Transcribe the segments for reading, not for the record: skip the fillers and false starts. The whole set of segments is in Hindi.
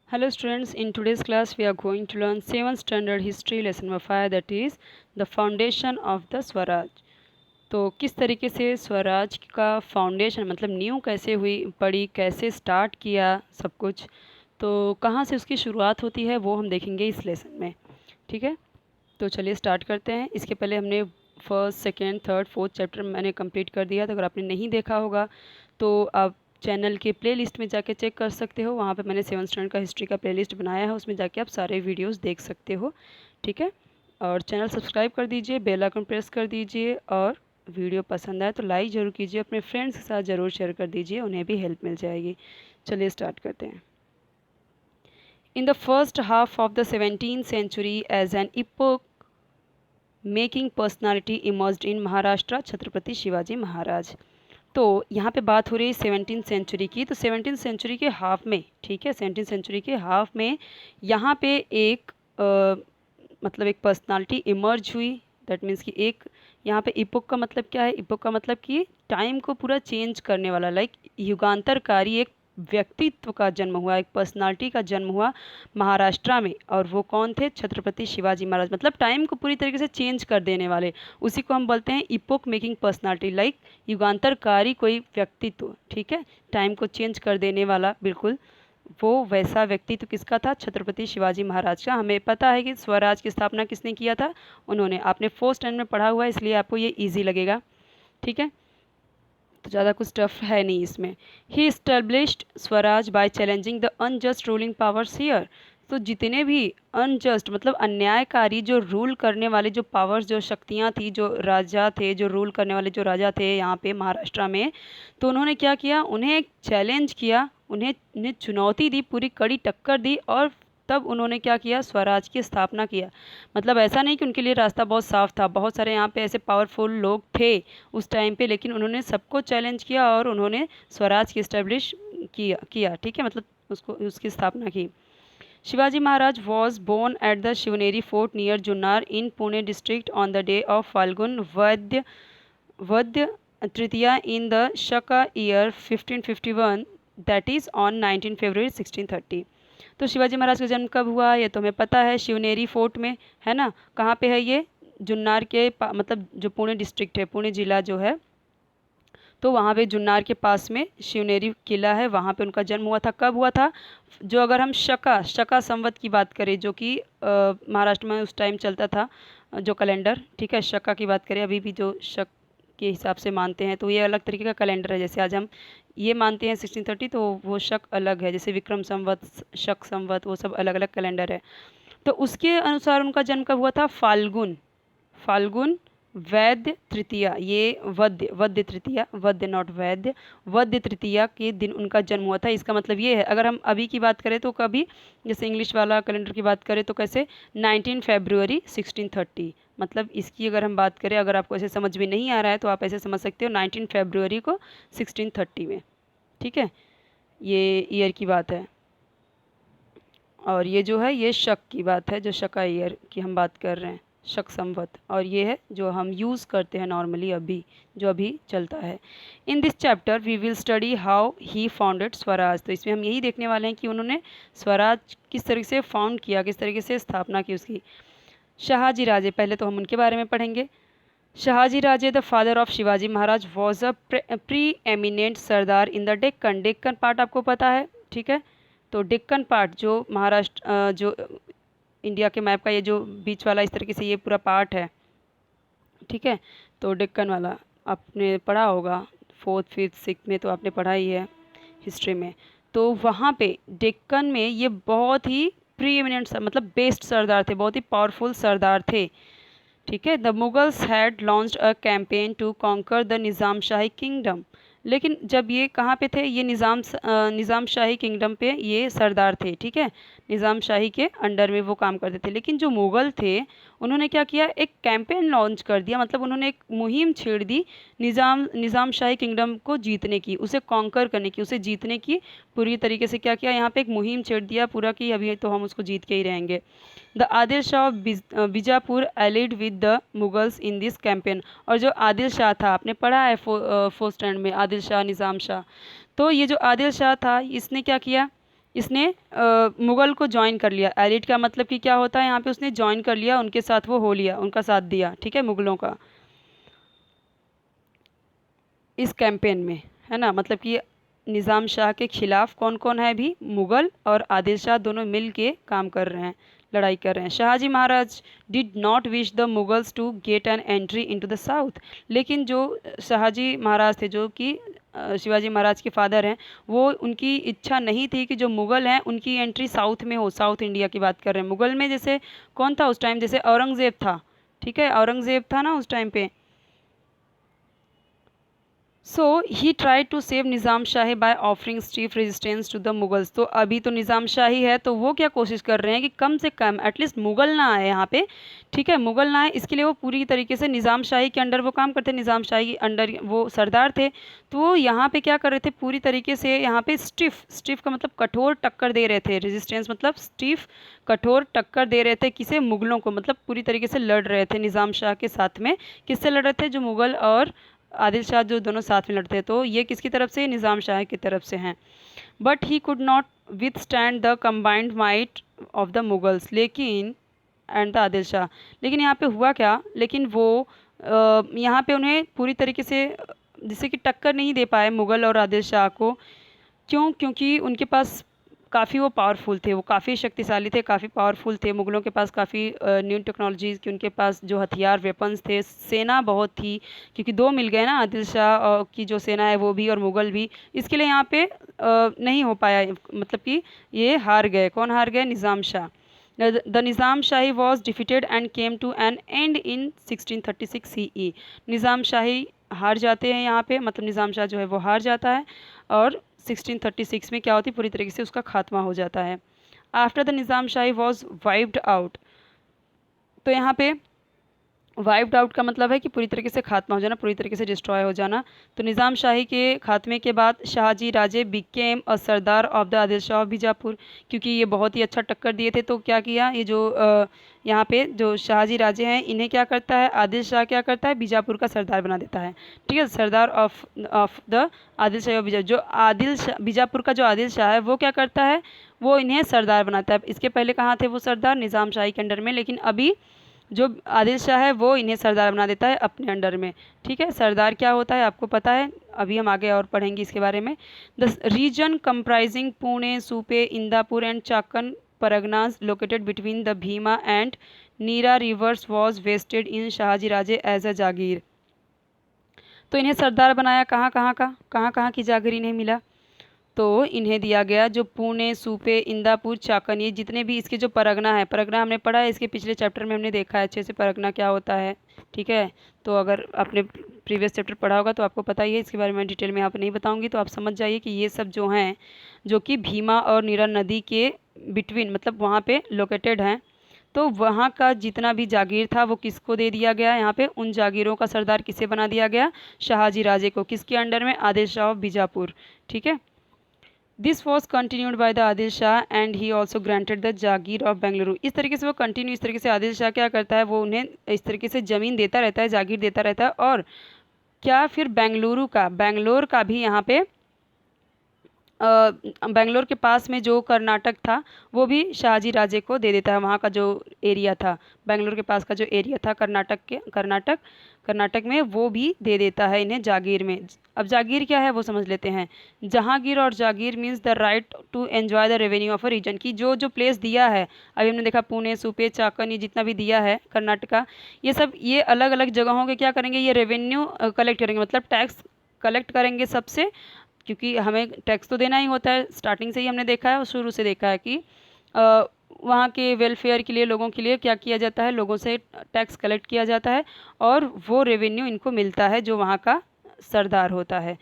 Hello students, in today's class we are going to learn 7th standard history lesson number 5, that is the foundation of the Swaraj. तो किस तरीके से स्वराज का फाउंडेशन मतलब नींव कैसे हुई पड़ी, कैसे स्टार्ट किया सब कुछ, तो कहाँ से उसकी शुरुआत होती है वो हम देखेंगे इस लेसन में। ठीक है, तो चलिए स्टार्ट करते हैं। इसके पहले हमने first second third fourth chapter मैंने कंप्लीट कर दिया, तो अगर आपने नहीं देखा होगा तो आप चैनल के प्लेलिस्ट में जाके चेक कर सकते हो। वहाँ पे मैंने 7th स्टैंडर्ड का हिस्ट्री का प्लेलिस्ट बनाया है, उसमें जाके आप सारे वीडियोस देख सकते हो। ठीक है, और चैनल सब्सक्राइब कर दीजिए, बेल आइकन प्रेस कर दीजिए, और वीडियो पसंद आए तो लाइक ज़रूर कीजिए, अपने फ्रेंड्स के साथ ज़रूर शेयर कर दीजिए, उन्हें भी हेल्प मिल जाएगी। चलिए स्टार्ट करते हैं। In the first half of the 17th century as an epoch making personality emerged in Maharashtra Chhatrapati Shivaji Maharaj. तो यहाँ पे बात हो रही है 17th सेंचुरी की। तो 17th सेंचुरी के हाफ में, ठीक है, 17th सेंचुरी के हाफ में यहाँ पे एक मतलब एक पर्सनालिटी इमर्ज हुई। दैट मीन्स कि एक यहाँ पे इपोक का मतलब क्या है? इपोक का मतलब कि टाइम को पूरा चेंज करने वाला, लाइक युगांतरकारी एक व्यक्तित्व का जन्म हुआ, एक पर्सनालिटी का जन्म हुआ महाराष्ट्र में। और वो कौन थे? छत्रपति शिवाजी महाराज। मतलब टाइम को पूरी तरीके से चेंज कर देने वाले, उसी को हम बोलते हैं इपोक मेकिंग पर्सनालिटी, लाइक युगांतरकारी कोई व्यक्तित्व। ठीक है, टाइम को चेंज कर देने वाला, बिल्कुल वो वैसा व्यक्तित्व किसका था? छत्रपति शिवाजी महाराज का। हमें पता है कि स्वराज की स्थापना किसने किया था? उन्होंने। आपने फोर्थ स्टैंडर्ड में पढ़ा हुआ है, इसलिए आपको ये ईजी लगेगा। ठीक है, तो ज़्यादा कुछ टफ है नहीं इसमें। He established swaraj by challenging the unjust ruling powers here. तो जितने भी अनजस्ट मतलब अन्यायकारी जो रूल करने वाले जो पावर्स, जो शक्तियाँ थी, जो राजा थे, जो रूल करने वाले जो राजा थे यहाँ पे महाराष्ट्र में, तो उन्होंने क्या किया? उन्हें एक चैलेंज किया, उन्हें चुनौती दी, पूरी कड़ी टक्कर दी, और तब उन्होंने क्या किया? स्वराज की स्थापना किया। मतलब ऐसा नहीं कि उनके लिए रास्ता बहुत साफ था, बहुत सारे यहाँ पे ऐसे पावरफुल लोग थे उस टाइम पे, लेकिन उन्होंने सबको चैलेंज किया और उन्होंने स्वराज की इस्टेब्लिश किया। ठीक है, मतलब उसको उसकी स्थापना की। Shivaji Maharaj was born at the Shivneri fort near Junnar in Pune district on the day of Phalgun Vadya Tritiya in the Shaka year 1551, that is on 19 February 1630। तो शिवाजी महाराज का जन्म कब हुआ ये तो हमें पता है, शिवनेरी फोर्ट में, है ना। कहाँ पे है ये? जुन्नार के मतलब जो पुणे डिस्ट्रिक्ट है, पुणे ज़िला जो है, तो वहाँ पे जुन्नार के पास में शिवनेरी किला है, वहाँ पे उनका जन्म हुआ था। कब हुआ था? जो अगर हम शका संवत की बात करें, जो कि महाराष्ट्र में उस टाइम चलता था जो कैलेंडर, ठीक है, शका की बात करें, अभी भी जो शक के हिसाब से मानते हैं, तो ये अलग तरीके का कैलेंडर है। जैसे आज हम ये मानते हैं 1630, तो वो शक अलग है, जैसे विक्रम संवत, शक संवत, वो सब अलग अलग कैलेंडर है। तो उसके अनुसार उनका जन्म कब हुआ था? फाल्गुन फाल्गुन वैद्य तृतीया, ये वद्य वद्य तृतीया, वद्य नॉट वैद्य, वद्य तृतीया के दिन उनका जन्म हुआ था। इसका मतलब ये है, अगर हम अभी की बात करें तो कभी, जैसे इंग्लिश वाला कैलेंडर की बात करें तो कैसे 19 फरवरी 1630। मतलब इसकी अगर हम बात करें, अगर आपको ऐसे समझ में नहीं आ रहा है तो आप ऐसे समझ सकते हो 19 फरवरी को 1630 में। ठीक है, ये ईयर की बात है। और ये जो है ये शक की बात है, जो शका ईयर की हम बात कर रहे हैं, शक संवत। और ये है जो हम यूज़ करते हैं नॉर्मली अभी, जो अभी चलता है। In this chapter we will study how he founded Swaraj. तो इसमें हम यही देखने वाले हैं कि उन्होंने स्वराज किस तरीके से फाउंड किया, किस तरीके से स्थापना की उसकी। शहाजी राजे, पहले तो हम उनके बारे में पढ़ेंगे। Shahaji Raje the father of Shivaji Maharaj was a preeminent sardar in the Deccan. Deccan part आपको पता है, ठीक है। तो डेक्कन पार्ट जो महाराष्ट्र जो इंडिया के मैप का ये जो बीच वाला इस तरीके से ये पूरा पार्ट है, ठीक है। तो डेक्कन वाला आपने पढ़ा होगा, फोर्थ फिफ्थ सिक्स में तो आपने पढ़ा ही है हिस्ट्री में। तो वहाँ पे डेक्कन में ये बहुत ही प्री एमिनेंट मतलब बेस्ट सरदार थे, बहुत ही पावरफुल सरदार थे। ठीक है, the Mughals had launched a campaign to conquer the Nizam Shahi kingdom. लेकिन जब ये कहाँ पे थे? ये निज़ाम शाही किंगडम पे ये सरदार थे, ठीक है, निज़ाम शाही के अंडर में वो काम करते थे। लेकिन जो मुग़ल थे उन्होंने क्या किया? एक कैंपेन लॉन्च कर दिया, मतलब उन्होंने एक मुहिम छेड़ दी निज़ाम शाही किंगडम को जीतने की, उसे कॉन्कर करने की, उसे जीतने की पूरी तरीके से क्या किया? यहाँ पे एक मुहिम छेड़ दिया पूरा कि अभी तो हम उसको जीत के ही रहेंगे। The Adil Shah of Bijapur allied with the Mughals in this campaign. और जो आदिल शाह था, आपने पढ़ा है फोर्थ स्टैंडर्ड में, आदिल शाह, निज़ाम शाह। तो ये जो आदिल शाह था इसने क्या किया? इसने मुग़ल को ज्वाइन कर लिया। एलिट का मतलब कि क्या होता है यहाँ पे, उसने ज्वाइन कर लिया, उनके साथ वो हो लिया, उनका साथ दिया, ठीक है, मुग़लों का इस कैंपेन में, है ना। मतलब कि निज़ाम शाह के खिलाफ कौन कौन है भी, मुग़ल और आदिल शाह दोनों मिल के काम कर रहे हैं, लड़ाई कर रहे हैं। Shahaji Maharaj did not wish the Mughals to get an entry into the south. लेकिन जो शहाजी महाराज थे, जो कि शिवाजी महाराज के फादर हैं, वो उनकी इच्छा नहीं थी कि जो मुग़ल हैं उनकी एंट्री साउथ में हो। साउथ इंडिया की बात कर रहे हैं। मुग़ल में जैसे कौन था उस टाइम, जैसे औरंगज़ेब था, ठीक है, औरंगज़ेब था ना उस टाइम पे। So he try to save Nizam Shahi by offering stiff resistance to the Mughals. तो अभी तो निज़ाम शाही है, तो वो क्या कोशिश कर रहे हैं कि कम से कम एटलीस्ट मुग़ल ना आए यहाँ पे, ठीक है, मुग़ल ना आए, इसके लिए वो पूरी तरीके से निज़ाम शाही के अंडर वो काम करते, निज़ाम शाही के अंडर वो सरदार थे। तो वो यहाँ पे क्या कर रहे थे, पूरी तरीके से यहाँ पे स्टिफ, स्टिफ का मतलब कठोर टक्कर दे रहे थे, रेजिस्टेंस मतलब स्टिफ कठोर टक्कर दे रहे थे, किसे, मुग़लों को, मतलब पूरी तरीके से लड़ रहे थे निज़ाम शाह के साथ में। किससे लड़ रहे थे, जो मुग़ल और आदिल शाह जो दोनों साथ में लड़ते हैं। तो ये किसकी तरफ से, निज़ाम शाह की तरफ से हैं। But he could not with stand the combined might of the Mughals, लेकिन एंड द आदिल शाह। लेकिन यहाँ पे हुआ क्या, लेकिन वो यहाँ पे उन्हें पूरी तरीके से जैसे कि टक्कर नहीं दे पाए मुग़ल और आदिल शाह को। क्यों, क्योंकि उनके पास काफ़ी वो पावरफुल थे, वो काफ़ी शक्तिशाली थे, काफ़ी पावरफुल थे। मुग़लों के पास काफ़ी न्यू टेक्नोलॉजीज़ की, उनके पास जो हथियार, वेपन्स थे, सेना बहुत थी, क्योंकि दो मिल गए ना, आदिल शाह की जो सेना है वो भी और मुग़ल भी। इसके लिए यहाँ पे नहीं हो पाया, मतलब कि ये हार गए। कौन हार गए, Nizam Shah. The Nizam Shahi was defeated and came to an end in 1636 CE। Nizam Shahi हार जाते हैं यहाँ पे, मतलब निज़ाम शाह जो है वो हार जाता है, और 1636 में क्या होती है, पूरी तरीके से उसका खात्मा हो जाता है। After the Nizam Shahi was wiped out. तो यहाँ पे वाइप्ड आउट का मतलब है कि पूरी तरीके से खात्मा हो जाना, पूरी तरीके से डिस्ट्रॉय हो जाना। तो निज़ाम शाही के खात्मे के बाद Shahaji Raje became a sardar of the Adil Shah of Bijapur. क्योंकि ये बहुत ही अच्छा टक्कर दिए थे, तो क्या किया, ये जो यहाँ पे जो शाहजी राजे हैं, इन्हें क्या करता है, आदिल शाह क्या करता है, बीजापुर का सरदार बना देता है, ठीक है, sardar of of the Adil Shah of Bijapur. जो आदिल शाह, बीजापुर का जो आदिल शाह है, वो क्या करता है, वो इन्हें सरदार बनाता है। इसके पहले कहाँ थे वो सरदार, निज़ाम शाही के अंडर में, लेकिन अभी जो आदिल शाह है वो इन्हें सरदार बना देता है अपने अंडर में, ठीक है। सरदार क्या होता है आपको पता है, अभी हम आगे और पढ़ेंगे इसके बारे में। The region comprising Pune, Supe, Indapur and Chakan parganas located between the Bhima and Nira rivers was vested in Shahaji Raje as a jagir. तो इन्हें सरदार बनाया, कहाँ कहाँ की जागीर इन्हें मिला, तो इन्हें दिया गया जो पुणे, सूपे, इंदापुर, चाकन, ये जितने भी इसके जो परगना है, परगना हमने पढ़ा है, इसके पिछले चैप्टर में हमने देखा है अच्छे से परगना क्या होता है, ठीक है। तो अगर आपने प्रीवियस चैप्टर पढ़ा होगा तो आपको पता ही है, इसके बारे में डिटेल में यहाँ पे नहीं बताऊंगी। तो आप समझ जाइए कि ये सब जो हैं, जो कि भीमा और नीरा नदी के बिटवीन, मतलब वहाँ पे लोकेटेड हैं, तो वहाँ का जितना भी जागीर था वो किसको दे दिया गया, यहाँ पे उन जागीरों का सरदार किसे बना दिया गया, शाहजी राजे को। किसके अंडर में, आदिल शाह ऑफ बीजापुर, ठीक है। This was continued by the Adil Shah and he also granted the Jagir of Bengaluru. इस तरीके से वो कंटिन्यू, इस तरीके से आदिल शाह क्या करता है, वो उन्हें इस तरीके से ज़मीन देता रहता है, जागीर देता रहता है। और क्या, फिर बेंगलुरु का, बेंगलोर का भी यहाँ पे बेंगलोर के पास में जो कर्नाटक था वो भी शाहजी राजे को दे देता है। वहाँ का जो एरिया था, बेंगलोर के पास का जो एरिया था कर्नाटक में, वो भी दे देता है इन्हें जागीर में। अब जागीर क्या है वो समझ लेते हैं। जहांगीर और jagir means the right to enjoy the revenue of a region, की जो जो प्लेस दिया है, अभी हमने देखा पुणे, सूपे, चाकन, ये जितना भी दिया है कर्नाटका, ये सब ये अलग अलग जगहों के क्या करेंगे, ये रेवेन्यू कलेक्ट करेंगे, मतलब टैक्स कलेक्ट करेंगे सबसे, क्योंकि हमें टैक्स तो देना ही होता है। स्टार्टिंग से ही हमने देखा है और शुरू से देखा है कि वहाँ के वेलफेयर के लिए, लोगों के लिए क्या किया जाता है, लोगों से टैक्स कलेक्ट किया जाता है, और वो रेवेन्यू इनको मिलता है जो वहाँ का सरदार होता है,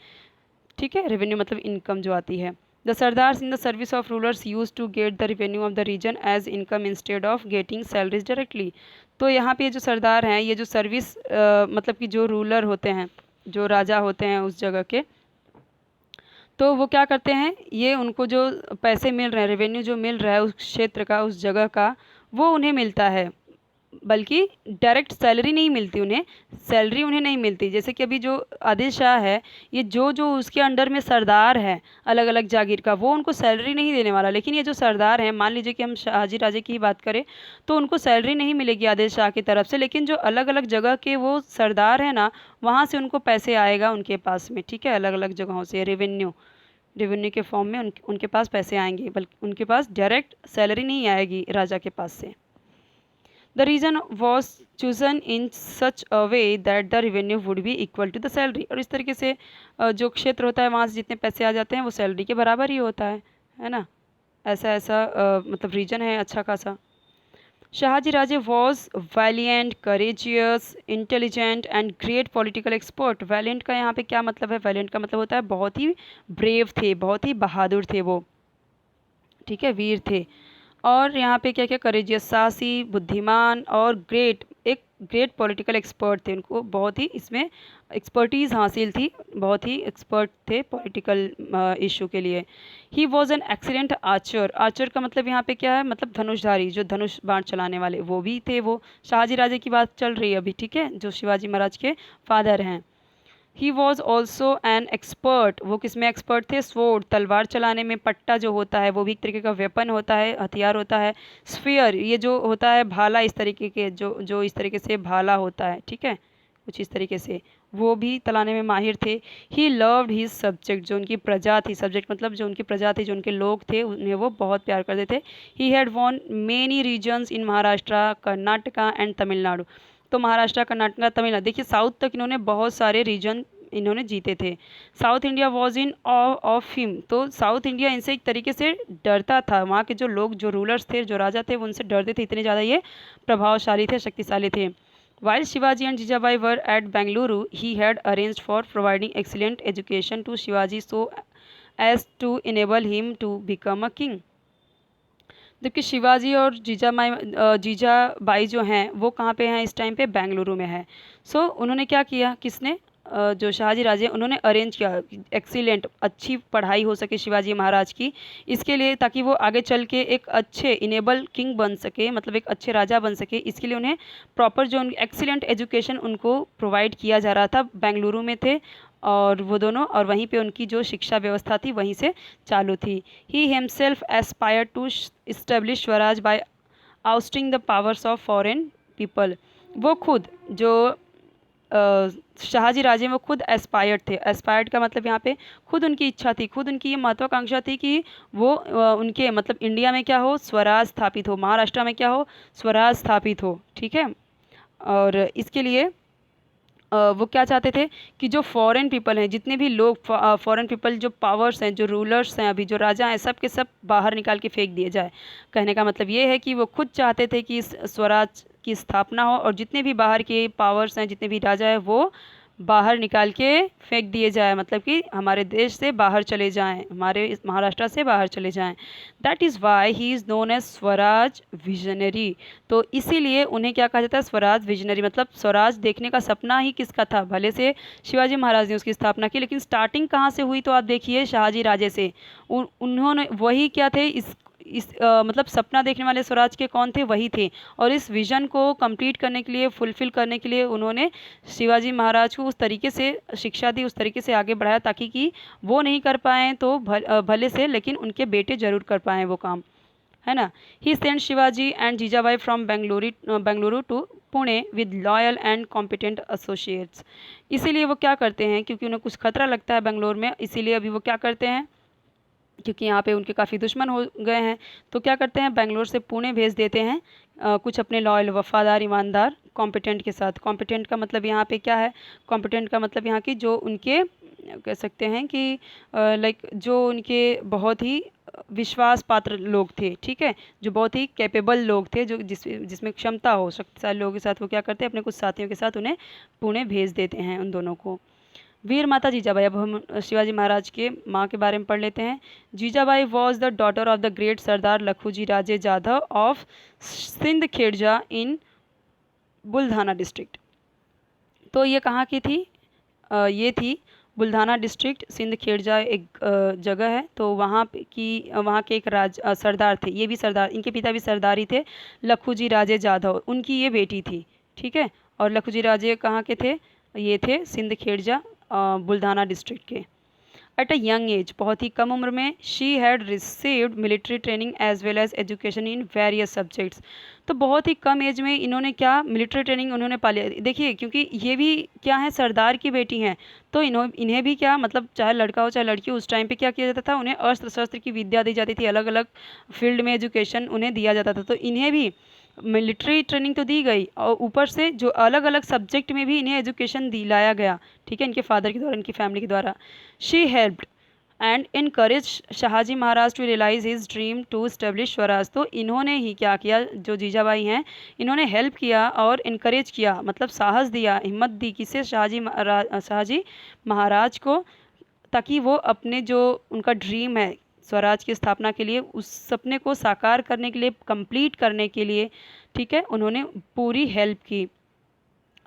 ठीक है। रेवेन्यू मतलब इनकम जो आती है। The sardars in the service of rulers used to get the revenue of the region as income instead of getting salaries directly. तो यहाँ पे जो सरदार हैं, ये जो सर्विस मतलब कि जो रूलर होते हैं, जो राजा होते हैं उस जगह के, तो वो क्या करते हैं, ये उनको जो पैसे मिल रहे हैं, रेवेन्यू जो मिल रहा है उस क्षेत्र का, उस जगह का, वो उन्हें मिलता है बल्कि डायरेक्ट सैलरी नहीं मिलती उन्हें, सैलरी उन्हें नहीं मिलती। जैसे कि अभी जो आदिल शाह है, ये जो जो उसके अंडर में सरदार है अलग अलग जागीर का, वो उनको सैलरी नहीं देने वाला। लेकिन ये जो सरदार हैं, मान लीजिए कि हम शाहजी राजे की ही बात करें, तो उनको सैलरी नहीं मिलेगी आदिल शाह की तरफ से, लेकिन जो अलग अलग जगह के वो सरदार हैं ना, वहाँ से उनको पैसे आएगा उनके पास में, ठीक है, अलग अलग जगहों से रेवेन्यू, रेवेन्यू के फॉर्म में उनके पास पैसे आएंगे, बल्कि उनके पास डायरेक्ट सैलरी नहीं आएगी राजा के पास से। The region was chosen in such a way that the revenue would be equal to the salary। और इस तरीके से जो क्षेत्र होता है वहाँ से जितने पैसे आ जाते हैं वो सैलरी के बराबर ही होता है ना। ऐसा ऐसा मतलब रीजन है अच्छा खासा। Shahaji Raje was valiant, courageous, intelligent and great political expert। valiant का यहाँ पे क्या मतलब है? valiant का मतलब होता है बहुत ही brave थे, बहुत ही बहादुर थे वो, ठीक है, वीर थे। और यहाँ पे क्या क्या, करेजियस, साहसी, बुद्धिमान और ग्रेट, एक ग्रेट पॉलिटिकल एक्सपर्ट थे। उनको बहुत ही इसमें एक्सपर्टीज़ हासिल थी, बहुत ही एक्सपर्ट थे पॉलिटिकल इशू के लिए। He was an excellent Archer. Archer का मतलब यहाँ पे क्या है? मतलब धनुषधारी, जो धनुष बाण चलाने वाले वो भी थे। वो शाहजी राजे की बात चल रही है अभी, ठीक है, जो शिवाजी महाराज के फादर हैं। He was also an expert. वो किस में एक्सपर्ट थे? स्वॉर्ड, तलवार चलाने में। पट्टा जो होता है वो भी एक तरीके का वेपन होता है, हथियार होता है। स्फीयर, ये जो होता है भाला, इस तरीके के जो जो इस तरीके से भाला होता है, ठीक है, कुछ इस तरीके से, वो भी तलाने में माहिर थे। ही लव्ड हिज सब्जेक्ट, जो उनकी प्रजा थी, सब्जेक्ट मतलब जो उनकी प्रजा थी, जो उनके लोग थे, उन्हें वो बहुत प्यार करते थे। He had won many regions in Maharashtra, Karnataka and Tamil Nadu. तो महाराष्ट्र, कर्नाटक, तमिलनाडु, देखिए साउथ तक इन्होंने बहुत सारे रीजन इन्होंने जीते थे। South India was in awe of him. तो साउथ इंडिया इनसे एक तरीके से डरता था। वहाँ के जो लोग, जो रूलर्स थे, जो राजा थे, वो उनसे डरते थे, इतने ज़्यादा ये प्रभावशाली थे, शक्तिशाली थे। While Shivaji and Jijabai were at Bengaluru, he had arranged for providing excellent education to Shivaji so as to enable him to become a king. जबकि शिवाजी और जीजाबाई जो हैं वो कहाँ पे हैं इस टाइम पे? बेंगलुरु में है। सो उन्होंने क्या किया, किसने, जो शाहजी राजे, उन्होंने अरेंज किया एक्सीलेंट, अच्छी पढ़ाई हो सके शिवाजी महाराज की, इसके लिए, ताकि वो आगे चल के एक अच्छे इनेबल किंग बन सके, मतलब एक अच्छे राजा बन सके। इसके लिए उन्हें प्रॉपर जो एक्सीलेंट एजुकेशन उनको प्रोवाइड किया जा रहा था। बेंगलुरु में थे और वो दोनों, और वहीं पे उनकी जो शिक्षा व्यवस्था थी वहीं से चालू थी। He himself aspire to establish swaraj by ousting the powers of foreign people. वो खुद जो शाहजी राजे, वो खुद एस्पायर्ड थे। एस्पायर्ड का मतलब यहाँ पे खुद उनकी इच्छा थी, खुद उनकी ये महत्वाकांक्षा थी कि वो उनके मतलब इंडिया में क्या हो? स्वराज स्थापित हो, महाराष्ट्र में क्या हो? स्वराज स्थापित हो, ठीक है। और इसके लिए वो क्या चाहते थे कि जो फॉरेन पीपल हैं, जितने भी लोग फॉरेन पीपल, जो पावर्स हैं, जो रूलर्स हैं, अभी जो राजा हैं, सब के सब बाहर निकाल के फेंक दिए जाए। कहने का मतलब ये है कि वो खुद चाहते थे कि इस स्वराज की स्थापना हो, और जितने भी बाहर के पावर्स हैं, जितने भी राजा हैं, वो बाहर निकाल के फेंक दिए जाए, मतलब कि हमारे देश से बाहर चले जाएं, हमारे इस महाराष्ट्र से बाहर चले जाएं। That is why he is known as swaraj visionary. तो इसीलिए उन्हें क्या कहा जाता है? स्वराज विजनरी। मतलब स्वराज देखने का सपना ही किसका था? भले से शिवाजी महाराज ने उसकी स्थापना की, लेकिन स्टार्टिंग कहाँ से हुई? तो आप देखिए शाहजी राजे से। उन्होंने वही क्या थे, इस मतलब सपना देखने वाले स्वराज के कौन थे? वही थे। और इस विज़न को कंप्लीट करने के लिए, फुलफ़िल करने के लिए उन्होंने शिवाजी महाराज को उस तरीके से शिक्षा दी, उस तरीके से आगे बढ़ाया, ताकि कि वो नहीं कर पाएँ तो भले से, लेकिन उनके बेटे ज़रूर कर पाएँ वो काम, है ना। He sent Shivaji and Jijabai from Bengaluru to Pune with loyal and competent associates. इसीलिए वो क्या करते हैं, क्योंकि उन्हें कुछ खतरा लगता है बेंगलोर में, इसीलिए अभी वो क्या करते हैं, क्योंकि यहाँ पे उनके काफ़ी दुश्मन हो गए हैं, तो क्या करते हैं, बेंगलोर से पुणे भेज देते हैं कुछ अपने लॉयल, वफादार, ईमानदार, कॉम्पिटेंट के साथ। कॉम्पिटेंट का मतलब यहाँ पे क्या है? कॉम्पिटेंट का मतलब यहाँ की जो उनके कह सकते हैं कि लाइक जो उनके बहुत ही विश्वास पात्र लोग थे, ठीक है, जो बहुत ही कैपेबल लोग थे, जो जिसमें क्षमता हो, शक्तिशाली लोगों के साथ वो क्या करते हैं, अपने कुछ साथियों के साथ उन्हें पुणे भेज देते हैं, उन दोनों को। वीर माता जीजाबाई, अब हम शिवाजी महाराज के माँ के बारे में पढ़ लेते हैं। Jijabai was the daughter of the great Sardar लखूजी Raje Jadhav of Sindh खेड़जा in बुल्धाना district. तो ये कहाँ की थी? ये थी बुल्धाना डिस्ट्रिक्ट सिंध खेड़जा एक जगह है, तो वहाँ वहाँ के एक सरदार थे, ये भी सरदार, इनके पिता भी सरदार ही थे, लखूजी राजे जाधव, उनकी ये बेटी थी। ठीक है, और लखूजी राजे कहाँ के थे, ये थे सिंध खेड़जा बुल्धाना डिस्ट्रिक्ट के। एट अ यंग एज, बहुत ही कम उम्र में, she had received military training as well as education in various subjects. तो बहुत ही कम एज में इन्होंने क्या मिलिट्री ट्रेनिंग उन्होंने पा लिया। देखिए, क्योंकि ये भी क्या है, सरदार की बेटी हैं, तो इन्हें भी क्या मतलब, चाहे लड़का हो चाहे लड़की, उस टाइम पे क्या किया जाता था, उन्हें अस्त्र शस्त्र की विद्या दी जाती थी, अलग अलग फील्ड में एजुकेशन उन्हें दिया जाता था। तो इन्हें भी मिलिट्री ट्रेनिंग तो दी गई, और ऊपर से जो अलग अलग सब्जेक्ट में भी इन्हें एजुकेशन दिलाया गया। ठीक है, इनके फादर के द्वारा, इनकी फैमिली के द्वारा। She helped and encourage Shahaji Maharaj to realise his dream to establish swaraj. तो इन्होंने ही क्या किया, जो जीजाबाई हैं, इन्होंने हेल्प किया और इनकरेज किया, मतलब साहस दिया, हिम्मत दी, किसे, शाहजी महाराज को, ताकि वो अपने जो उनका ड्रीम है स्वराज की स्थापना के लिए, उस सपने को साकार करने के लिए, कंप्लीट करने के लिए, ठीक है, उन्होंने पूरी हेल्प की,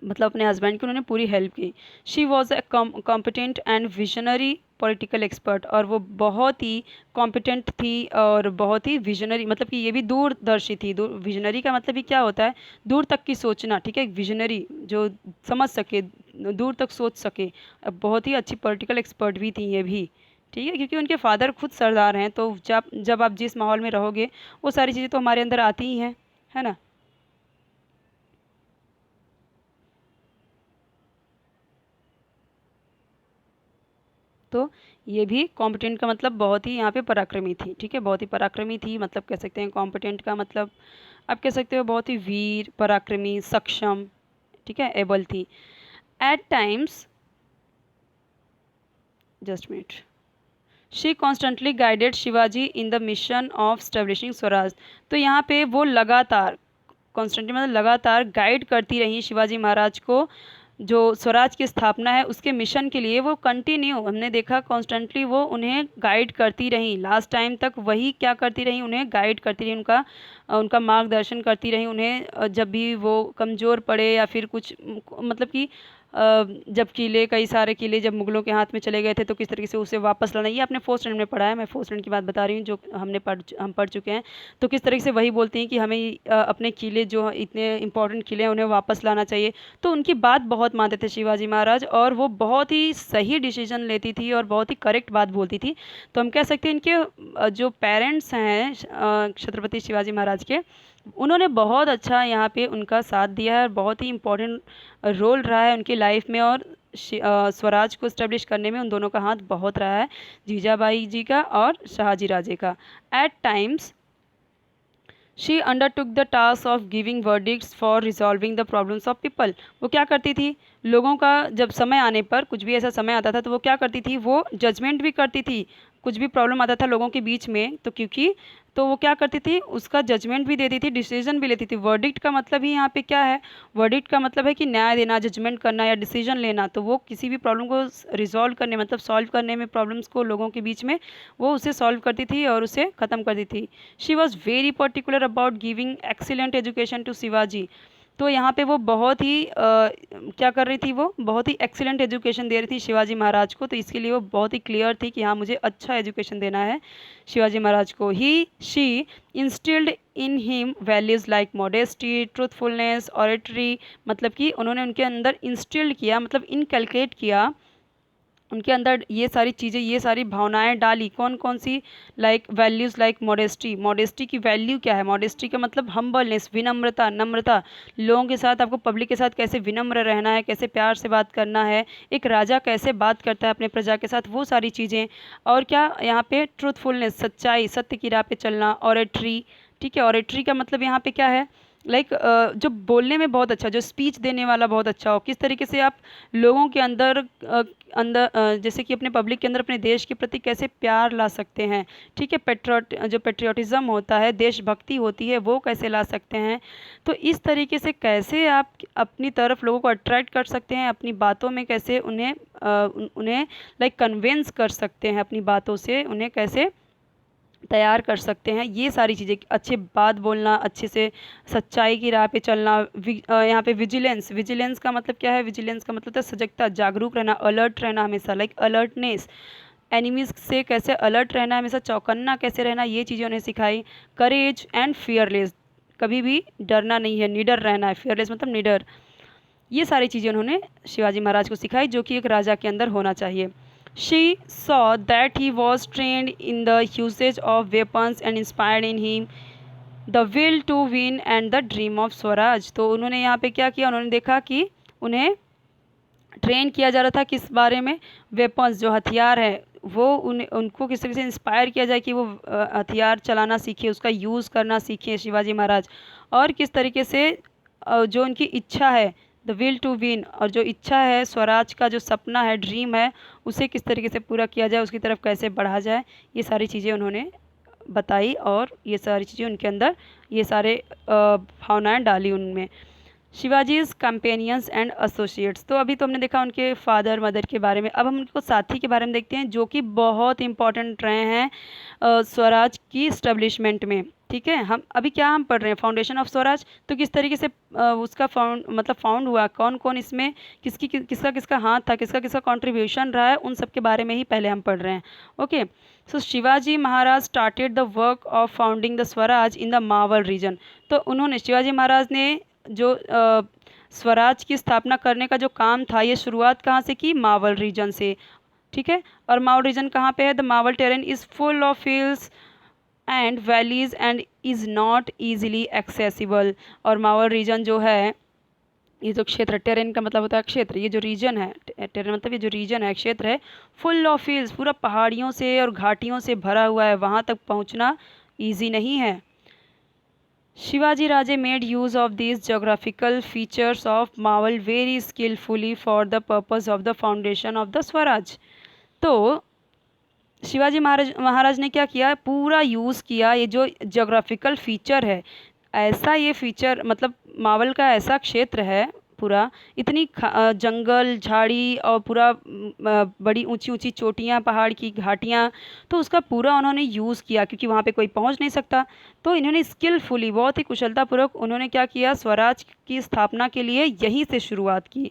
मतलब अपने हस्बैंड की उन्होंने पूरी हेल्प की। She was a competent and visionary political expert, और वो बहुत ही कॉम्पिटेंट थी और बहुत ही विजनरी, मतलब कि ये भी दूरदर्शी थी। विजनरी का मतलब ही क्या होता है, दूर तक की सोचना। ठीक है, विजनरी जो समझ सके, दूर तक सोच सके। बहुत ही अच्छी पॉलिटिकल एक्सपर्ट भी थी ये भी। ठीक है, क्योंकि उनके फादर खुद सरदार हैं, तो जब आप जिस माहौल में रहोगे, वो सारी चीज़ें तो हमारे अंदर आती ही हैं, है ना। तो ये भी कॉम्पिटेंट का मतलब बहुत ही यहाँ पे पराक्रमी थी। ठीक है, बहुत ही पराक्रमी थी, मतलब कह सकते हैं कॉम्पिटेंट का मतलब आप कह सकते हो बहुत ही वीर, पराक्रमी, सक्षम, ठीक है, एबल थी। At times, just minute, she constantly guided Shivaji in the mission of establishing swaraj. तो यहाँ पे वो लगातार, कॉन्स्टेंटली मतलब लगातार गाइड करती रही शिवाजी महाराज को, जो स्वराज की स्थापना है उसके मिशन के लिए। वो कंटिन्यू, हमने देखा, कॉन्स्टेंटली वो उन्हें गाइड करती रही, लास्ट टाइम तक वही क्या करती रही, उन्हें गाइड करती रही, उनका उनका मार्गदर्शन करती रही उन्हें। जब भी वो कमज़ोर पड़े या फिर कुछ मतलब कि जब किले, कई सारे किले जब मुगलों के हाथ में चले गए थे, तो किस तरीके से उसे वापस लाना, ये आपने फोर्थ स्टैंडर्ड में पढ़ा है, मैं फोर्थ स्टैंडर्ड की बात बता रही हूँ, जो हम पढ़ चुके हैं। तो किस तरीके से वही बोलती हैं कि हमें अपने किले, जो इतने इंपॉर्टेंट किले हैं, उन्हें वापस लाना चाहिए। तो उनकी बात बहुत मानते थे शिवाजी महाराज, और वो बहुत ही सही डिसीजन लेती थी और बहुत ही करेक्ट बात बोलती थी। तो हम कह सकते हैं इनके जो पेरेंट्स हैं छत्रपति शिवाजी महाराज के, उन्होंने बहुत अच्छा यहाँ पे उनका साथ दिया है, और बहुत ही इम्पोर्टेंट रोल रहा है उनकी लाइफ में, और स्वराज को इस्टेब्लिश करने में उन दोनों का हाथ बहुत रहा है, जीजाबाई जी का और शाहजी राजे का। At times she undertook the task of giving verdicts for resolving the problems of people. वो क्या करती थी, लोगों का जब समय आने पर, कुछ भी ऐसा समय आता था, तो वो क्या करती थी, वो जजमेंट भी करती थी। कुछ भी प्रॉब्लम आता था लोगों के बीच में, तो क्योंकि तो वो क्या करती थी, उसका जजमेंट भी देती थी, डिसीजन भी लेती थी। वर्डिक्ट का मतलब ही यहाँ पे क्या है, वर्डिक्ट का मतलब है कि न्याय देना, जजमेंट करना या डिसीजन लेना। तो वो किसी भी प्रॉब्लम को रिजॉल्व करने, मतलब सॉल्व करने में, प्रॉब्लम्स को लोगों के बीच में, वो उसे सॉल्व करती थी और उसे ख़त्म करती थी। She was very particular about giving excellent education to Shivaji. तो यहाँ पे वो बहुत ही क्या कर रही थी, वो बहुत ही एक्सीलेंट एजुकेशन दे रही थी शिवाजी महाराज को। तो इसके लिए वो बहुत ही क्लियर थी कि हाँ, मुझे अच्छा एजुकेशन देना है शिवाजी महाराज को। She instilled in him values like modesty, truthfulness, oratory, मतलब कि उन्होंने उनके अंदर इंस्टिल्ड किया, मतलब इनकलकेट किया उनके अंदर ये सारी चीज़ें, ये सारी भावनाएं डाली। कौन कौन सी, like values like modesty. Modesty की वैल्यू क्या है, मॉडेस्टी का मतलब हम्बलनेस, विनम्रता, नम्रता, लोगों के साथ, आपको पब्लिक के साथ कैसे विनम्र रहना है, कैसे प्यार से बात करना है, एक राजा कैसे बात करता है अपने प्रजा के साथ, वो सारी चीज़ें। और क्या यहाँ पे ट्रूथफुलनेस, सच्चाई, सत्य की राह पे चलना, ऑरेटरी। ठीक है, ऑरेटरी का मतलब यहाँ पे क्या है, लाइक जो बोलने में बहुत अच्छा, जो स्पीच देने वाला बहुत अच्छा हो, किस तरीके से आप लोगों के जैसे कि अपने पब्लिक के अंदर अपने देश के प्रति कैसे प्यार ला सकते हैं। ठीक है, जो पेट्रियाटिज़म होता है, देशभक्ति होती है, वो कैसे ला सकते हैं। तो इस तरीके से कैसे आप अपनी तरफ लोगों को अट्रैक्ट कर सकते हैं, अपनी बातों में कैसे उन्हें लाइक कन्विंस कर सकते हैं, अपनी बातों से उन्हें कैसे तैयार कर सकते हैं। ये सारी चीज़ें, अच्छे बात बोलना, अच्छे से सच्चाई की राह पे चलना, यहाँ पे विजिलेंस, विजिलेंस का मतलब क्या है? विजिलेंस का मतलब है सजगता, जागरूक रहना, अलर्ट रहना हमेशा, लाइक अलर्टनेस, एनिमीज से कैसे अलर्ट रहना, हमेशा चौकन्ना कैसे रहना, ये चीज़ें उन्हें सिखाई। करेज एंड फियरलेस, कभी भी डरना नहीं है, निडर रहना है, फियरलेस मतलब निडर। ये सारी चीज़ें उन्होंने शिवाजी महाराज को सिखाई, जो कि एक राजा के अंदर होना चाहिए। She saw that he was trained in the usage of weapons and inspired in him the will to win and the dream of swaraj. तो उन्होंने यहाँ पे क्या किया? उन्होंने देखा कि उन्हें ट्रेन किया जा रहा था किस बारे में? वेपन्स, जो हथियार है, वो उनको किस तरीके से इंस्पायर किया जाए कि वो हथियार चलाना सीखे, उसका यूज़ करना सीखे शिवाजी महाराज। और किस तरीके से जो उनकी इच्छा है, द विल टू विन, और जो इच्छा है, स्वराज का जो सपना है, ड्रीम है, उसे किस तरीके से पूरा किया जाए, उसकी तरफ कैसे बढ़ा जाए, ये सारी चीज़ें उन्होंने बताई। और ये सारी चीज़ें उनके अंदर, ये सारे भावनाएं डाली उनमें। शिवाजीज कंपेनियंस एंड एसोसिएट्स, तो अभी तो हमने देखा उनके फादर मदर के बारे में। अब हम उनको साथी के बारे में देखते हैं, जो कि बहुत इंपॉर्टेंट रहे हैं स्वराज की इस्टेब्लिशमेंट में। ठीक है, हम अभी क्या हम पढ़ रहे हैं? Foundation of swaraj. तो किस तरीके से उसका फाउंड हुआ, कौन कौन इसमें किसका किसका हाथ था, किसका किसका कंट्रीब्यूशन रहा है, उन सब के बारे में ही पहले हम पढ़ रहे हैं। Okay, so Shivaji Maharaj started the work of founding the swaraj in the Maval region. तो उन्होंने, शिवाजी महाराज ने जो स्वराज की स्थापना करने का जो काम था, ये शुरुआत कहाँ से की? मावल रीजन से। ठीक है, और मावल रीजन कहाँ पे है? The Maval terrain is full of hills and valleys and is not easily accessible. और मावल रीजन जो है, ये जो क्षेत्र, टेरेन का मतलब होता है क्षेत्र, ये जो रीजन है, टेरेन मतलब ये जो रीजन है, क्षेत्र है, फुल ऑफ हिल्स, पूरा पहाड़ियों से और घाटियों से भरा हुआ है, वहाँ तक पहुँचना ईजी नहीं है। Shivaji Raje made use of these geographical features of Mawal very skillfully for the purpose of the foundation of the Swaraj. तो शिवाजी महाराज ने क्या किया? पूरा यूज़ किया ये जो जोग्राफिकल फीचर है, ऐसा ये फीचर, मतलब मावल का ऐसा क्षेत्र है पूरा, इतनी जंगल झाड़ी और पूरा बड़ी ऊंची ऊंची चोटियाँ, पहाड़ की घाटियाँ, तो उसका पूरा उन्होंने यूज़ किया, क्योंकि वहाँ पे कोई पहुँच नहीं सकता। तो इन्होंने स्किलफुली, बहुत ही कुशलतापूर्वक उन्होंने क्या किया? स्वराज की स्थापना के लिए यहीं से शुरुआत की।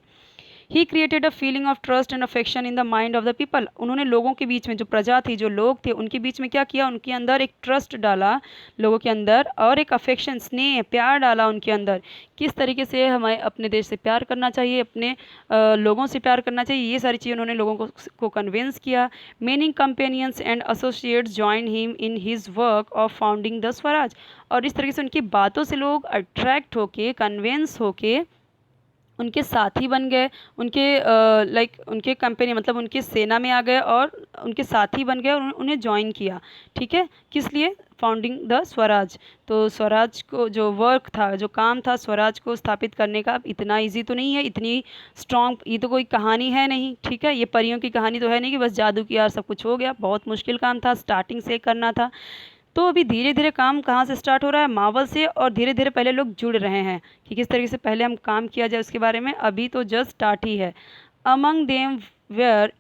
He created a feeling of trust and affection in the mind of the people. उन्होंने लोगों के बीच में, जो प्रजा थी, जो लोग थे, उनके बीच में क्या किया? उनके अंदर एक ट्रस्ट डाला लोगों के अंदर, और एक अफेक्शन, स्नेह, प्यार डाला उनके अंदर। किस तरीके से हमें अपने देश से प्यार करना चाहिए, अपने लोगों से प्यार करना चाहिए, ये सारी चीज़ें उन्होंने लोगों को कन्विंस किया। Many companions and associates join him in his work of founding the Swaraj. और इस तरीके से उनकी बातों से लोग अट्रैक्ट होके, कन्विंस होके उनके साथी बन गए, उनके लाइक उनके कंपनी, मतलब उनकी सेना में आ गए और उनके साथी बन गए और उन्हें ज्वाइन किया। ठीक है, किस लिए? Founding the Swaraj. तो स्वराज को जो वर्क था, जो काम था स्वराज को स्थापित करने का, इतना इजी तो नहीं है, इतनी स्ट्रॉन्ग, ये तो कोई कहानी है नहीं। ठीक है, ये परियों की कहानी तो है नहीं कि बस जादू किया और सब कुछ हो गया। बहुत मुश्किल काम था, स्टार्टिंग से करना था। तो अभी धीरे धीरे काम कहाँ से स्टार्ट हो रहा है? मावल से। और धीरे धीरे पहले लोग जुड़ रहे हैं कि किस तरीके से पहले हम काम किया जाए उसके बारे में, अभी तो जस्ट स्टार्ट ही है। Among them were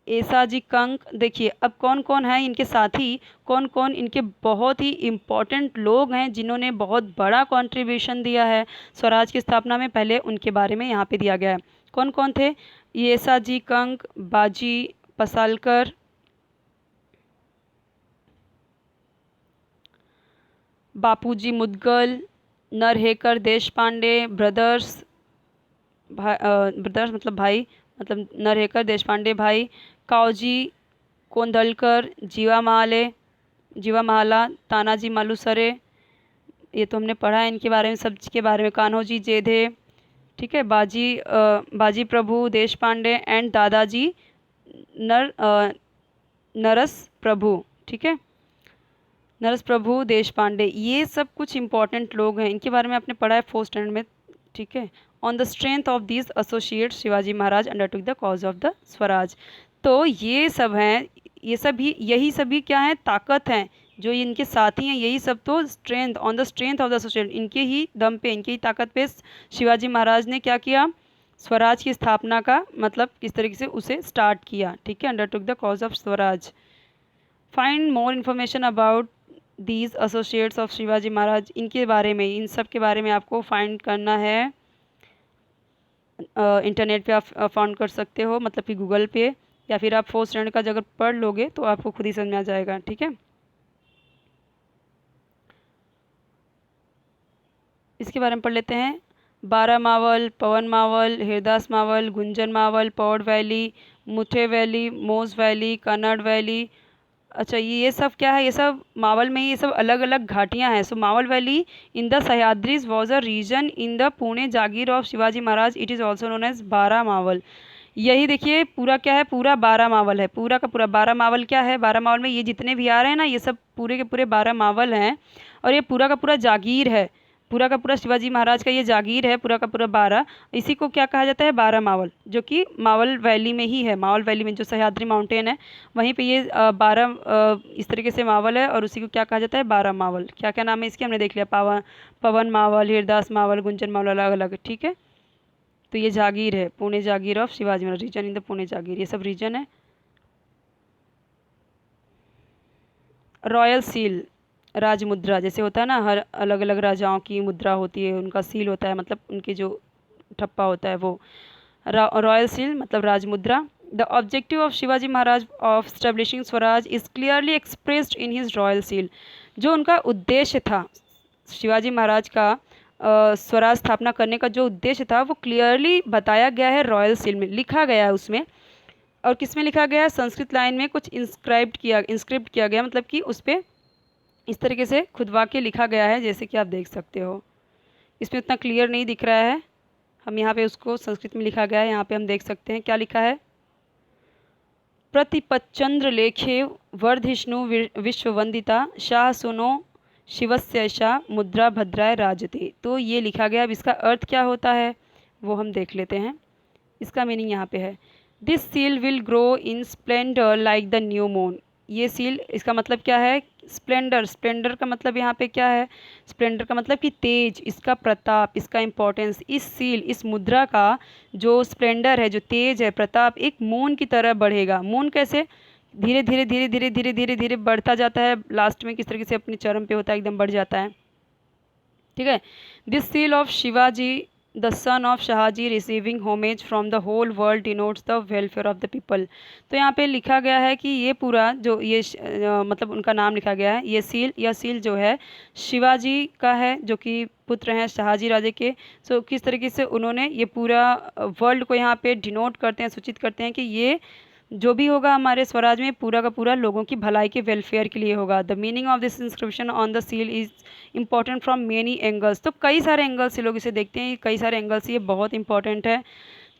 Esaji Kank. देखिए अब कौन कौन है इनके साथी, कौन कौन इनके बहुत ही इम्पोर्टेंट लोग हैं जिन्होंने बहुत बड़ा कंट्रीब्यूशन दिया है स्वराज की स्थापना में, पहले उनके बारे में यहाँ पे दिया गया है। कौन कौन थे? येसाजी कंक, बाजी पसालकर, बापूजी मुदगल, नरहेकर देशपांडे ब्रदर्स, ब्रदर्स मतलब भाई, मतलब नरहेकर देशपांडे भाई, कावजी कोंदलकर, जीवा माला, तानाजी मालुसरे, ये तो हमने पढ़ा है इनके बारे में, सब के बारे में। कान्होजी जेधे, ठीक है, बाजी प्रभु देशपांडे एंड दादाजी नरस प्रभु। ठीक है, नरस प्रभु देशपांडे, ये सब कुछ इंपॉर्टेंट लोग हैं, इनके बारे में आपने पढ़ा है फोर्थ स्टैंडर्ड में। ठीक है, on the strength of these associates Shivaji Maharaj undertook the cause of the Swaraj. तो ये सब हैं, ये सभी, यही सभी क्या हैं? ताकत हैं, जो इनके साथी हैं, यही सब तो strength, on the strength of the associate, इनके ही दम पे, इनकी ही ताकत पे शिवाजी महाराज ने क्या किया? स्वराज की स्थापना का मतलब किस तरीके से उसे स्टार्ट किया। ठीक है, undertook the cause of swaraj. Find more information about these associates of Shivaji Maharaj, इनके बारे में, इन सब के बारे में आपको फाइंड करना है। इंटरनेट पे आप फाउंड कर सकते हो, मतलब कि गूगल पे, या फिर आप फोर्थ स्टैंडर्ड का अगर पढ़ लोगे तो आपको खुद ही समझ में आ जाएगा। ठीक है, इसके बारे में पढ़ लेते हैं। बारह मावल, पवन मावल, हिरदास मावल, गुंजन मावल, पौड़ वैली, मुठे वैली, मोस वैली, कन्नड़ वैली। अच्छा, ये सब क्या है? ये सब मावल में ही ये सब अलग अलग घाटियां हैं। So Maval valley in the Sahyadris was a region in the Pune jagir of Shivaji Maharaj, it is also known as Bara Maval. यही देखिए, पूरा क्या है? पूरा बारह मावल है, पूरा का पूरा बारह मावल। क्या है बारह मावल में? ये जितने भी आ रहे हैं ना, ये सब पूरे के पूरे बारह मावल हैं। और ये पूरा का पूरा जागीर है, पूरा का पूरा शिवाजी महाराज का ये जागीर है, पूरा का पूरा बारह। इसी को क्या कहा जाता है? बारह मावल, जो कि मावल वैली में ही है। मावल वैली में जो सह्याद्री माउंटेन है, वहीं पे ये बारह इस तरीके से मावल है, और उसी को क्या कहा जाता है? बारह मावल। क्या क्या नाम है इसके? हमने देख लिया, पवन मावल, हिरदास मावल, गुंजन मावल, अलग अलग। ठीक है, तो ये जागीर है, Pune jagir of Shivaji Maharaj, region in the Pune jagir, ये सब रीजन है। रॉयल सील, राज मुद्रा, जैसे होता है ना, हर अलग अलग राजाओं की मुद्रा होती है, उनका सील होता है, मतलब उनके जो ठप्पा होता है वो। रॉयल सील मतलब राज मुद्रा। The objective of Shivaji Maharaj of establishing Swaraj is clearly expressed in his royal seal. जो उनका उद्देश्य था, शिवाजी महाराज का स्वराज स्थापना करने का जो उद्देश्य था, वो क्लियरली बताया गया है, रॉयल सील में लिखा गया है उसमें। और किस में लिखा गया है? संस्कृत लाइन में कुछ इंस्क्रिप्ट किया गया, मतलब कि उस पर इस तरीके से खुदवा के लिखा गया है, जैसे कि आप देख सकते हो। इसमें उतना क्लियर नहीं दिख रहा है, हम यहाँ पे उसको संस्कृत में लिखा गया है, यहाँ पे हम देख सकते हैं क्या लिखा है। प्रतिपच्चंद्र लेखे वर्धिष्णु विश्ववंदिता शाह सुनो शिवस्यैषा मुद्रा भद्राय राजते। तो ये लिखा गया। अब इसका अर्थ क्या होता है वो हम देख लेते हैं। इसका मीनिंग यहाँ पे है, this seal will grow in Splendor like the new moon. ये सील, इसका मतलब क्या है? स्प्लेंडर। स्प्लेंडर का मतलब यहाँ पे क्या है? स्प्लेंडर का मतलब कि तेज, इसका प्रताप, इसका इम्पोर्टेंस। इस सील, इस मुद्रा का जो स्प्लेंडर है, जो तेज है, प्रताप, एक मून की तरह बढ़ेगा। मून कैसे? धीरे धीरे धीरे धीरे धीरे धीरे धीरे बढ़ता जाता है, लास्ट में किस तरीके से अपनी चरम पे होता है, एकदम बढ़ जाता है। ठीक है, this seal of Shivaji the son of Shahaji receiving homage from the whole world denotes the welfare of the people. तो यहाँ पे लिखा गया है कि ये पूरा जो ये मतलब उनका नाम लिखा गया है, ये सील, यह सील जो है शिवाजी का है, जो कि पुत्र हैं शाहजी राजे के। सो किस तरीके से उन्होंने ये पूरा वर्ल्ड को यहाँ पे डिनोट करते हैं, सूचित करते हैं कि ये जो भी होगा हमारे स्वराज में, पूरा का पूरा लोगों की भलाई के वेलफेयर के लिए होगा। The meaning of this inscription on the seal is important from many angles. तो कई सारे एंगल से लोग इसे देखते हैं, कई सारे एंगल से ये बहुत इंपॉर्टेंट है।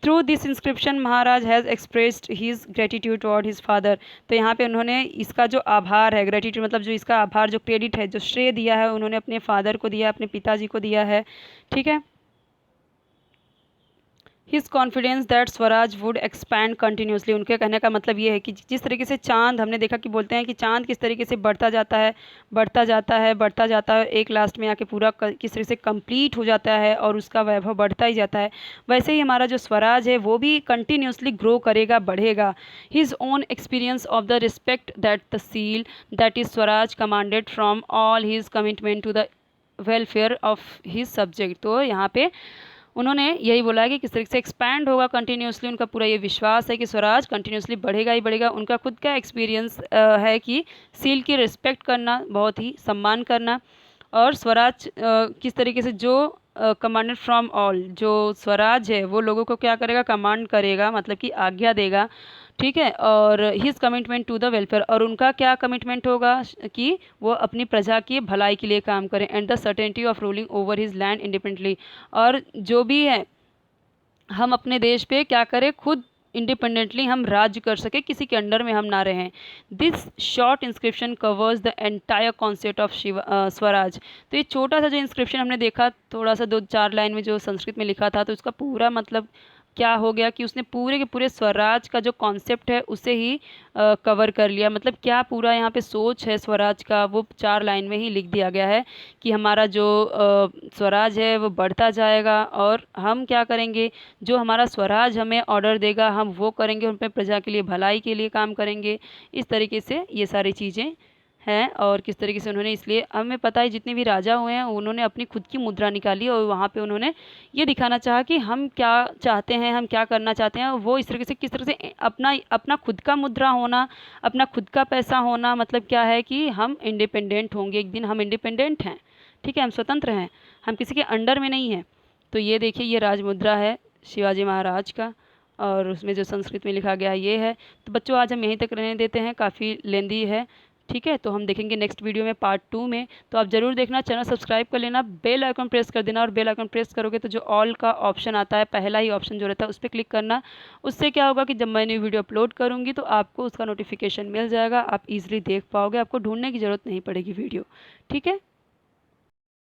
Through this inscription Maharaj has expressed his gratitude toward his father. तो यहाँ पे उन्होंने इसका जो आभार है, ग्रेटिट्यूड मतलब जो इसका आभार, जो क्रेडिट है, जो श्रेय दिया है, उन्होंने अपने फादर को दिया, अपने पिताजी को दिया है। ठीक है, his confidence that Swaraj would expand continuously. उनके कहने का मतलब ये है कि जिस तरीके से चांद, हमने देखा कि बोलते हैं कि चांद किस तरीके से बढ़ता जाता है, बढ़ता जाता है, बढ़ता जाता है, एक लास्ट में आके पूरा किस तरीके से कंप्लीट हो जाता है और उसका वैभव बढ़ता ही जाता है, वैसे ही हमारा जो स्वराज है वो भी कंटिन्यूसली ग्रो करेगा, बढ़ेगा। His own experience of the respect that the seal that is swaraj commanded from all his commitment to the welfare of his subject. तो यहाँ पे उन्होंने यही बोला है कि किस तरीके से एक्सपैंड होगा कंटिन्यूसली, उनका पूरा ये विश्वास है कि स्वराज कंटिन्यूसली बढ़ेगा ही बढ़ेगा। उनका खुद का एक्सपीरियंस है कि सील की रिस्पेक्ट करना, बहुत ही सम्मान करना, और स्वराज किस तरीके से जो कमांडेड फ्रॉम ऑल, जो स्वराज है वो लोगों को क्या करेगा? कमांड करेगा, मतलब कि आज्ञा देगा। ठीक है, और his commitment to the welfare, और उनका क्या कमिटमेंट होगा कि वो अपनी प्रजा की भलाई के लिए काम करें। And the certainty of ruling over his land independently, और जो भी है हम अपने देश पे क्या करें? खुद इंडिपेंडेंटली हम राज्य कर सके, किसी के अंडर में हम ना रहें। This short inscription covers the entire concept of swaraj. तो ये छोटा सा जो इंस्क्रिप्शन हमने देखा, थोड़ा सा 2-4 लाइन में जो संस्कृत में लिखा था, तो उसका पूरा मतलब क्या हो गया कि उसने पूरे के पूरे स्वराज का जो कॉन्सेप्ट है उसे ही कवर कर लिया। मतलब क्या पूरा यहाँ पे सोच है स्वराज का, वो 4 लाइन में ही लिख दिया गया है कि हमारा जो स्वराज है वो बढ़ता जाएगा और हम क्या करेंगे, जो हमारा स्वराज हमें ऑर्डर देगा हम वो करेंगे, उन पे प्रजा के लिए भलाई के लिए काम करेंगे। इस तरीके से ये सारी चीज़ें हैं और किस तरीके से उन्होंने, इसलिए हमें पता है जितने भी राजा हुए हैं उन्होंने अपनी खुद की मुद्रा निकाली और वहाँ पे उन्होंने ये दिखाना चाहा कि हम क्या चाहते हैं, हम क्या करना चाहते हैं। वो इस तरीके से किस तरह से अपना अपना खुद का मुद्रा होना, अपना खुद का पैसा होना, मतलब क्या है कि हम इंडिपेंडेंट होंगे, एक दिन हम इंडिपेंडेंट हैं, ठीक है, हम स्वतंत्र हैं, हम किसी के अंडर में नहीं हैं। तो ये देखिए ये राज मुद्रा है शिवाजी महाराज का और उसमें जो संस्कृत में लिखा गया है ये है। तो बच्चों आज हम यहीं तक रहने देते हैं, काफ़ी लेंदी है, ठीक है। तो हम देखेंगे नेक्स्ट वीडियो में पार्ट 2 में। तो आप ज़रूर देखना, चैनल सब्सक्राइब कर लेना, बेल आइकन प्रेस कर देना और बेल आइकन प्रेस करोगे तो जो ऑल का ऑप्शन आता है, पहला ही ऑप्शन जो रहता है उस पर क्लिक करना। उससे क्या होगा कि जब मैं न्यू वीडियो अपलोड करूँगी तो आपको उसका नोटिफिकेशन मिल जाएगा, आप ईजिली देख पाओगे, आपको ढूंढने की ज़रूरत नहीं पड़ेगी वीडियो, ठीक है।